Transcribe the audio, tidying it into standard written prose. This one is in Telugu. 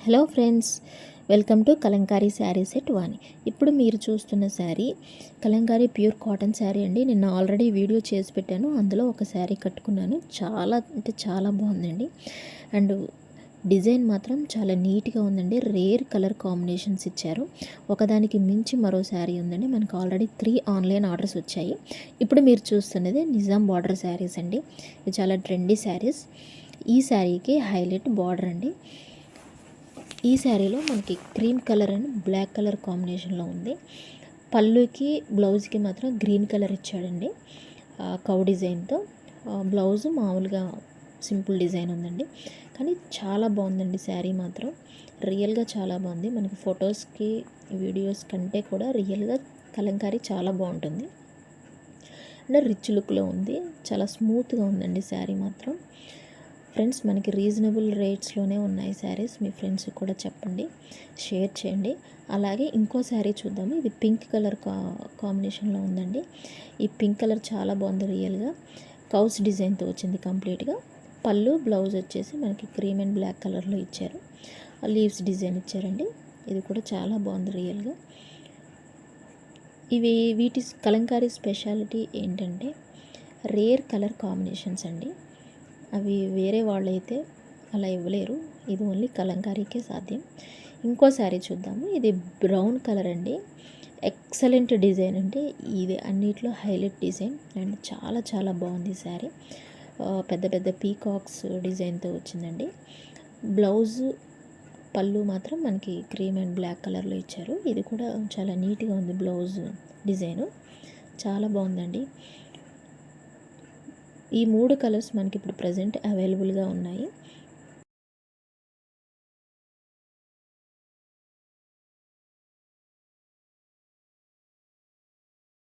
Hello friends, welcome to kalamkari sari set Vani. ఇప్పుడు మీరు చూస్తున్న శారీ కలంకారీ ప్యూర్ కాటన్ శారీ అండి. నిన్న ఆల్రెడీ వీడియో చేసి పెట్టాను. అందులో ఒక శారీ కట్టుకున్నాను. చాలా అంటే చాలా బాగుందండి. అండ్ డిజైన్ మాత్రం చాలా నీట్గా ఉందండి. రేర్ కలర్ కాంబినేషన్స్ ఇచ్చారు. ఒకదానికి మించి మరో శారీ ఉందండి. మనకు ఆల్రెడీ 3 ఆన్లైన్ ఆర్డర్స్ వచ్చాయి. ఇప్పుడు మీరు చూస్తున్నది నిజాం బార్డర్ శారీస్ అండి. ఇది చాలా ట్రెండీ శారీస్. ఈ శారీకి హైలైట్ బార్డర్ అండి. ఈ శారీలో మనకి cream colour and black colour కాంబినేషన్లో ఉంది. పళ్ళుకి బ్లౌజ్కి మాత్రం గ్రీన్ కలర్ ఇచ్చాడండి కౌ డిజైన్తో. బ్లౌజ్ మామూలుగా సింపుల్ డిజైన్ ఉందండి, కానీ చాలా బాగుందండి శారీ మాత్రం. రియల్గా చాలా బాగుంది. మనకి ఫొటోస్కి వీడియోస్ కంటే కూడా రియల్గా కలంకారీ చాలా బాగుంటుంది. అంటే రిచ్ లుక్లో ఉంది. చాలా స్మూత్గా ఉందండి శారీ మాత్రం. ఫ్రెండ్స్, మనకి రీజనబుల్ రేట్స్లోనే ఉన్నాయి శారీస్. మీ ఫ్రెండ్స్కి కూడా చెప్పండి, షేర్ చేయండి. అలాగే ఇంకో శారీ చూద్దాము. ఇది పింక్ కలర్ కాంబినేషన్లో ఉందండి. ఈ పింక్ కలర్ చాలా బాగుంది. రియల్గా కౌస్ డిజైన్తో వచ్చింది కంప్లీట్గా. పళ్ళు బ్లౌజ్ వచ్చేసి మనకి క్రీమ్ అండ్ బ్లాక్ కలర్లో ఇచ్చారు. లీవ్స్ డిజైన్ ఇచ్చారండి. ఇది కూడా చాలా బాగుంది రియల్గా. వీటి కలంకారీ స్పెషాలిటీ ఏంటంటే రేర్ కలర్ కాంబినేషన్స్ అండి. అవి వేరే వాళ్ళైతే అలా ఇవ్వలేరు. ఇది ఓన్లీ కలంకారీకే సాధ్యం. ఇంకో శారీ చూద్దాము. ఇది బ్రౌన్ కలర్ అండి. ఎక్సలెంట్ డిజైన్ అంటే ఇది అన్నిట్లో హైలైట్ డిజైన్ అండ్ చాలా చాలా బాగుంది శారీ. పెద్ద పెద్ద పీకాక్స్ డిజైన్తో వచ్చిందండి. బ్లౌజ్ పళ్ళు మాత్రం మనకి క్రీమ్ అండ్ బ్లాక్ కలర్లో ఇచ్చారు. ఇది కూడా చాలా నీట్గా ఉంది. బ్లౌజ్ డిజైను చాలా బాగుందండి. ఈ 3 కలర్స్ మనకి ఇప్పుడు ప్రజెంట్ అవైలబుల్గా ఉన్నాయి.